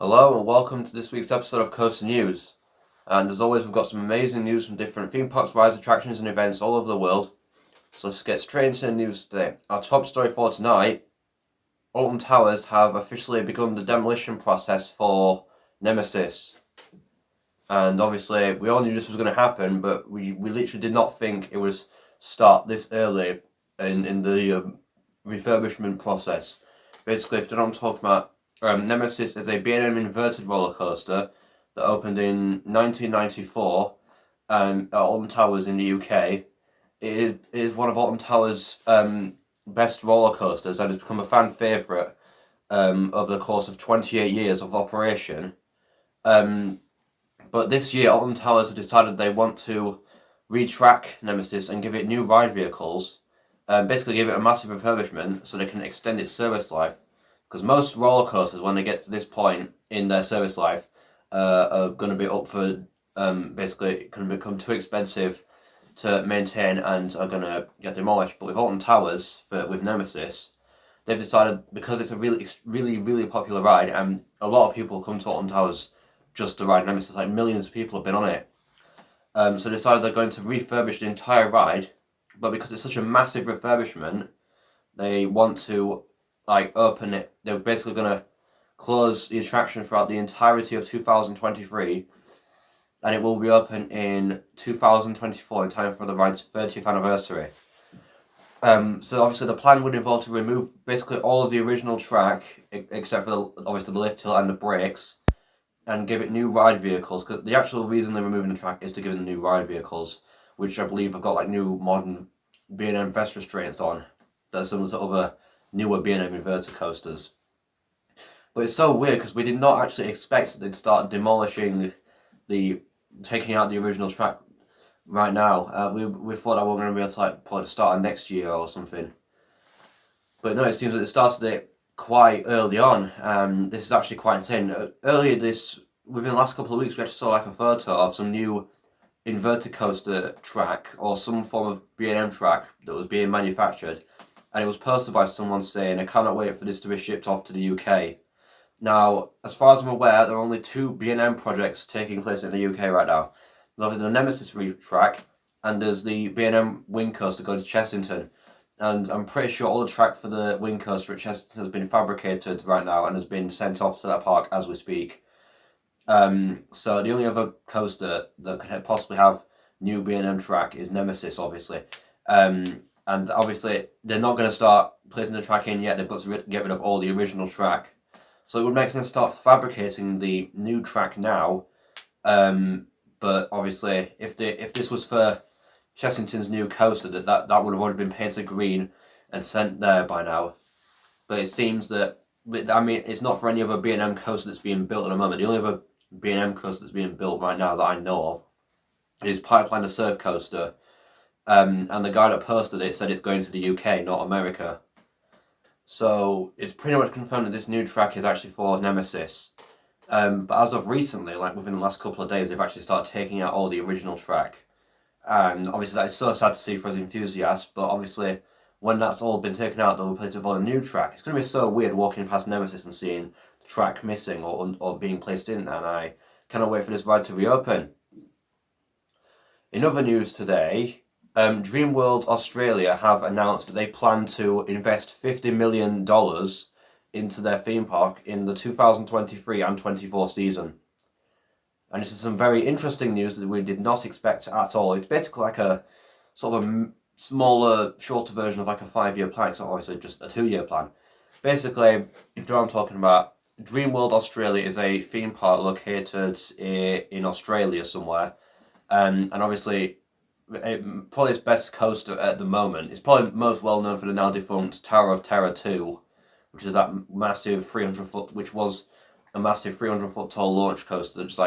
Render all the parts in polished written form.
Hello and welcome to this week's episode of Coaster News. And as always, we've got some amazing news from different theme parks, rides, attractions and events all over the world. So let's get straight into the news today. Our top story for tonight, Alton Towers have officially begun the demolition process for Nemesis. And obviously, we all knew this was going to happen, but we literally did not think it would start this early in the refurbishment process. Basically, if you don't know what I'm talking about, Nemesis is a B&M inverted roller coaster that opened in 1994 at Alton Towers in the UK. It is one of Alton Towers' best roller coasters and has become a fan favourite over the course of 28 years of operation. But this year, Alton Towers have decided they want to retrack Nemesis and give it new ride vehicles, basically give it a massive refurbishment so they can extend its service life. Because most roller coasters, when they get to this point in their service life, are going to be up for, basically, going to become too expensive to maintain and are going to get demolished. But with Alton Towers, with Nemesis, they've decided, because it's a really popular ride, and a lot of people come to Alton Towers just to ride Nemesis, like millions of people have been on it. So they decided they're going to refurbish the entire ride, but because it's such a massive refurbishment, they want to open it. They're basically going to close the attraction throughout the entirety of 2023, and it will reopen in 2024 in time for the ride's 30th anniversary. So obviously the plan would involve to remove basically all of the original track, except for obviously the lift hill and the brakes, and give it new ride vehicles, because the actual reason they're removing the track is to give it the new ride vehicles, which I believe have got new modern B&M vest restraints on that are similar to other newer B&M inverted coasters. But it's so weird because we did not actually expect that they'd start demolishing taking out the original track right now. We thought that we were going to be able to probably start next year or something. But no, it seems that it started it quite early on. This is actually quite insane. Within the last couple of weeks, we actually saw a photo of some new inverted coaster track or some form of B&M track that was being manufactured. And it was posted by someone saying, "I cannot wait for this to be shipped off to the UK." Now, as far as I'm aware, there are only two B&M projects taking place in the UK right now. There's obviously the Nemesis track, and there's the B&M wing coaster going to Chessington. And I'm pretty sure all the track for the wing coaster at Chessington has been fabricated right now and has been sent off to that park as we speak. So the only other coaster that could possibly have new B&M track is Nemesis, obviously. And obviously, they're not going to start placing the track in yet. They've got to get rid of all the original track. So it would make sense to start fabricating the new track now. But obviously, if this was for Chessington's new coaster, that would have already been painted green and sent there by now. But it seems that, it's not for any other B&M coaster that's being built at the moment. The only other B&M coaster that's being built right now that I know of is Pipeline the Surf Coaster. And the guy that posted it said it's going to the UK, not America. So it's pretty much confirmed that this new track is actually for Nemesis. But as of recently, within the last couple of days, they've actually started taking out all the original track. And obviously that is so sad to see for us enthusiasts, but obviously when that's all been taken out, they'll replace it with all a new track. It's going to be so weird walking past Nemesis and seeing the track missing or being placed in, and I cannot wait for this ride to reopen. In other news today, Dreamworld Australia have announced that they plan to invest $50 million into their theme park in the 2023 and 24 season. And this is some very interesting news that we did not expect at all. It's basically like a sort of a smaller, shorter version of a 5-year plan. It's not obviously just a 2-year plan. Basically, if you know what I'm talking about, Dreamworld Australia is a theme park located in Australia somewhere. And obviously, probably its best coaster at the moment. It's probably most well known for the now defunct Tower of Terror 2, which is that massive 300-foot, which was a massive 300-foot tall launch coaster that just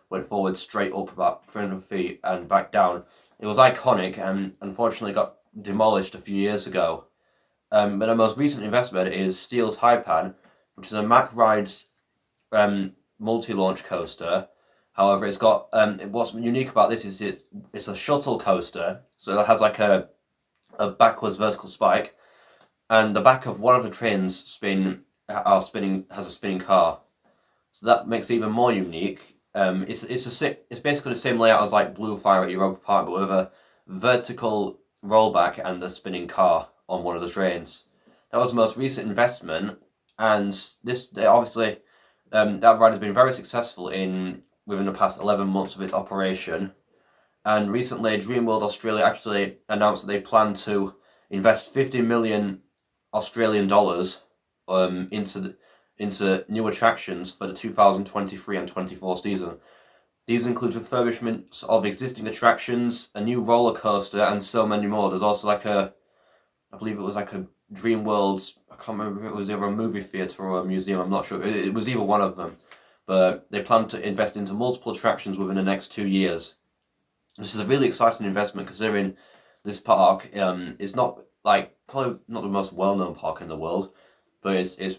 went forward straight up about 300 feet and back down. It was iconic and unfortunately got demolished a few years ago. But the most recent investment is Steel Taipan, which is a Mack Rides multi-launch coaster. However, it's got what's unique about this is it's a shuttle coaster, so it has a backwards vertical spike, and the back of one of the trains has a spinning car. so that makes it even more unique. It's basically the same layout as like Blue Fire at Europa Park, but with a vertical rollback and a spinning car on one of the trains. That was the most recent investment, and this obviously that ride has been very successful within the past 11 months of its operation. And recently, Dreamworld Australia actually announced that they plan to invest 50 million Australian dollars into new attractions for the 2023 and 24 season. These include refurbishments of existing attractions, a new roller coaster, and so many more. There's also I believe it was like a Dreamworld, I can't remember if it was either a movie theatre or a museum, I'm not sure. It was either one of them. But they plan to invest into multiple attractions within the next 2 years. This is a really exciting investment considering this park is not probably not the most well-known park in the world, but it's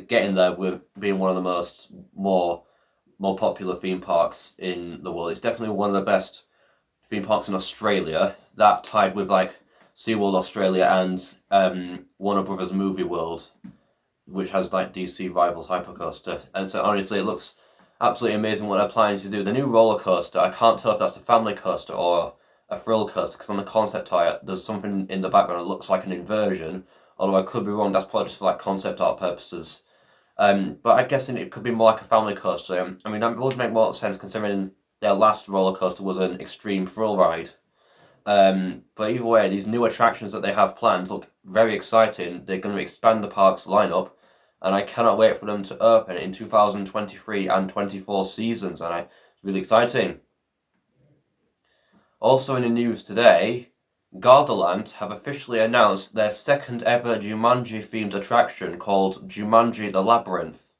getting there with being one of the more popular theme parks in the world. It's definitely one of the best theme parks in Australia. That tied with like SeaWorld Australia and Warner Brothers Movie World, which has like DC Rivals Hypercoaster. And so honestly, it looks absolutely amazing what they're planning to do. The new roller coaster, I can't tell if that's a family coaster or a thrill coaster, because on the concept art there's something in the background that looks like an inversion, although I could be wrong. That's probably just for like concept art purposes. But I'm guessing it could be more like a family coaster. I mean, that would make more sense considering their last roller coaster was an extreme thrill ride. But either way, these new attractions that they have planned look very exciting. They're going to expand the park's lineup, and I cannot wait for them to open in 2023 and 24 seasons, and it's really exciting. Also in the news today, Gardaland have officially announced their second ever Jumanji themed attraction called Jumanji the Labyrinth.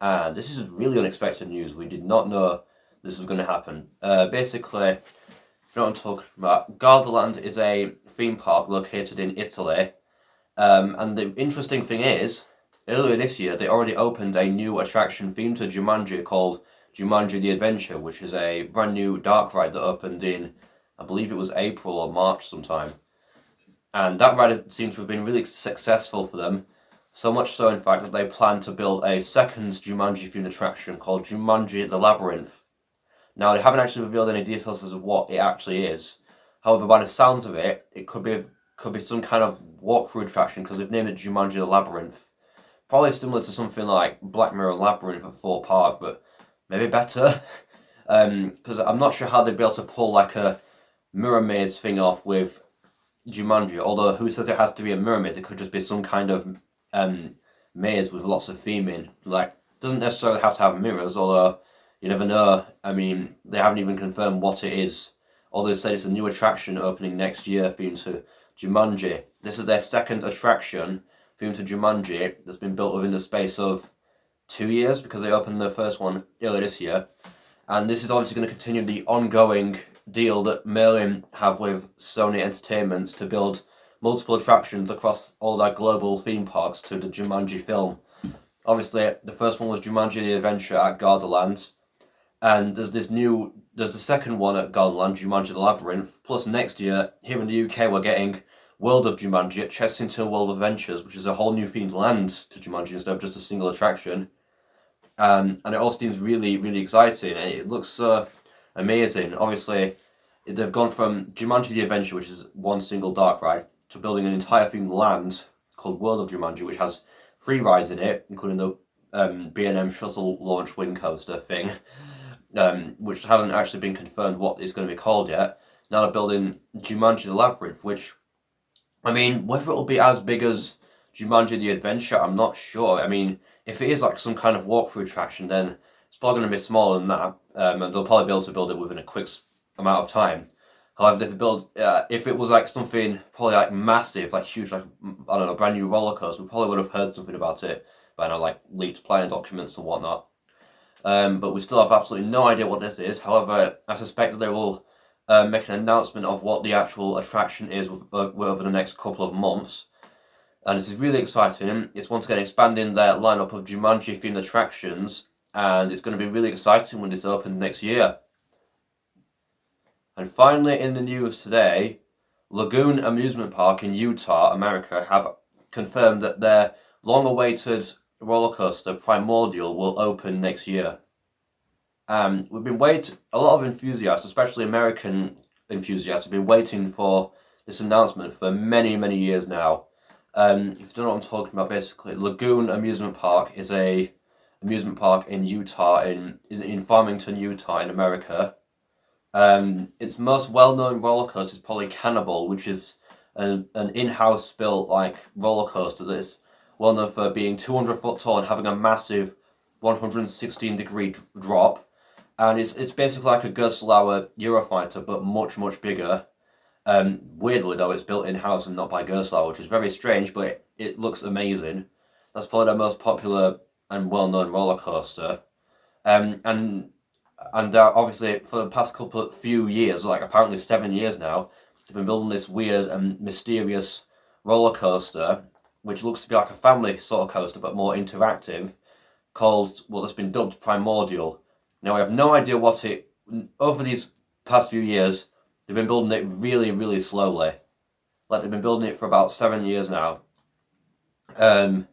And this is really unexpected news. We did not know this was going to happen. Basically, if you know what I'm talking about, Gardaland is a theme park located in Italy. And the interesting thing is, earlier this year they already opened a new attraction themed to Jumanji called Jumanji the Adventure, which is a brand new dark ride that opened in, I believe it was April or March sometime. And that ride seems to have been really successful for them. So much so, in fact, that they plan to build a second Jumanji-themed attraction called Jumanji the Labyrinth. Now, they haven't actually revealed any details as to what it actually is. However, by the sounds of it, it could be some kind of walkthrough attraction, because they've named it Jumanji the Labyrinth. Probably similar to something like Black Mirror Labyrinth at Thorpe Park, but maybe better. Because I'm not sure how they'd be able to pull like a mirror maze thing off with Jumanji. Although, who says it has to be a mirror maze? It could just be some kind of maze with lots of theming. Like, doesn't necessarily have to have mirrors, although you never know. I mean, they haven't even confirmed what it is. Although they've said it's a new attraction opening next year themed to Jumanji. This is their second attraction themed to Jumanji that's been built within the space of 2 years, because they opened the first one earlier this year. And this is obviously going to continue the ongoing deal that Merlin have with Sony Entertainment to build multiple attractions across all their global theme parks to the Jumanji film. Obviously, the first one was Jumanji the Adventure at Gardaland, and there's the second one at Gardaland, Jumanji the Labyrinth, plus next year, here in the UK, we're getting World of Jumanji at Chessington World of Adventures, which is a whole new themed land to Jumanji instead of just a single attraction. And it all seems really, really exciting, and it looks so amazing. Obviously, they've gone from Jumanji the Adventure, which is one single dark ride, to building an entire themed land called World of Jumanji, which has 3 rides in it, including the B&M shuttle launch wing coaster thing, which hasn't actually been confirmed what it's going to be called yet. Now they're building Jumanji the Labyrinth, which, I mean, whether it'll be as big as Jumanji the Adventure, I'm not sure. I mean, if it is like some kind of walkthrough attraction, then it's probably going to be smaller than that, and they'll probably be able to build it within a quick amount of time. However, if it was like something probably like massive, like huge, like, I don't know, brand new roller coaster, we probably would have heard something about it by now, like leaked planning documents and whatnot. But we still have absolutely no idea what this is. However, I suspect that they will make an announcement of what the actual attraction is over the next couple of months. And this is really exciting. It's once again expanding their lineup of Jumanji-themed attractions, and it's going to be really exciting when it's open next year. And finally, in the news today, Lagoon Amusement Park in Utah, America, have confirmed that their long-awaited roller coaster, Primordial, will open next year. We've been waiting, a lot of enthusiasts, especially American enthusiasts, have been waiting for this announcement for many, many years now. If you don't know what I'm talking about, basically, Lagoon Amusement Park is a amusement park in Utah, in Farmington, Utah, in America. Its most well-known roller coaster is probably Cannibal, which is an in-house built like roller coaster that is well known for being 200 foot tall and having a massive 116-degree drop. And it's basically like a Gardaland Eurofighter, but much bigger. Weirdly though, it's built in-house and not by Gardaland, which is very strange, but it looks amazing. That's probably their most popular and well-known roller coaster. And obviously for the past few years, like apparently 7 years now, they've been building this weird and mysterious roller coaster, which looks to be like a family sort of coaster, but more interactive, called, well, it's been dubbed Primordial. Now, we have no idea over these past few years, they've been building it really slowly. Like, they've been building it for about 7 years now. And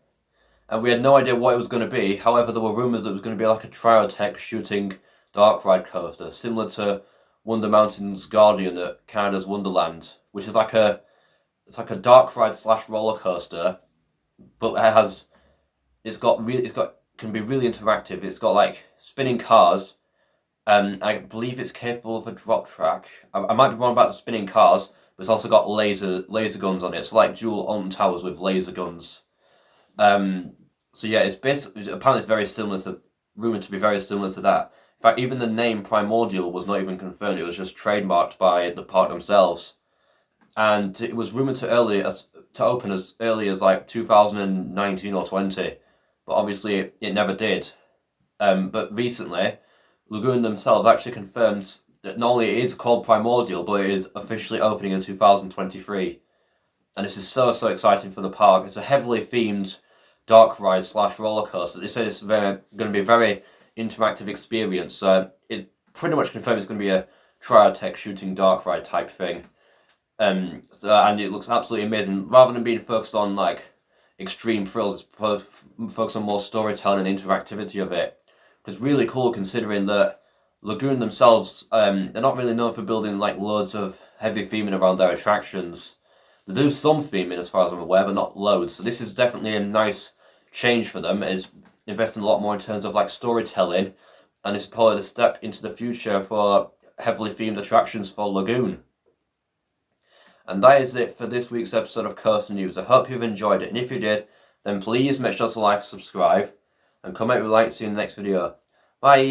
we had no idea what it was going to be. However, there were rumours that it was going to be like a Triotech shooting dark ride coaster, similar to Wonder Mountain's Guardian at Canada's Wonderland, which is like a dark ride / roller coaster, but can be really interactive. It's got like spinning cars, and I believe it's capable of a drop track. I might be wrong about the spinning cars, but it's also got laser guns on it. It's like dual Alton Towers with laser guns. So yeah, apparently it's very similar rumored to be very similar to that. In fact, even the name Primordial was not even confirmed. It was just trademarked by the park themselves, and it was rumored to open as early as like 2019 or 20, but obviously it never did. But recently, Lagoon themselves actually confirmed that not only it is called Primordial, but it is officially opening in 2023, and this is so exciting for the park. It's a heavily themed dark ride / roller coaster. They say it's going to be a very interactive experience. It pretty much confirmed it's going to be a Triotech shooting dark ride type thing. And it looks absolutely amazing. Rather than being focused on like extreme thrills, it's focused on more storytelling and interactivity of it. It's really cool considering that Lagoon themselves, they're not really known for building like loads of heavy theming around their attractions. They do some theming as far as I'm aware, but not loads. So this is definitely a nice change for them. It is investing a lot more in terms of like storytelling, and it's probably a step into the future for heavily themed attractions for Lagoon. And that is it for this week's episode of Coaster News. I hope you've enjoyed it, and if you did, then please make sure to like and subscribe, and comment with a like. See you in the next video. Bye!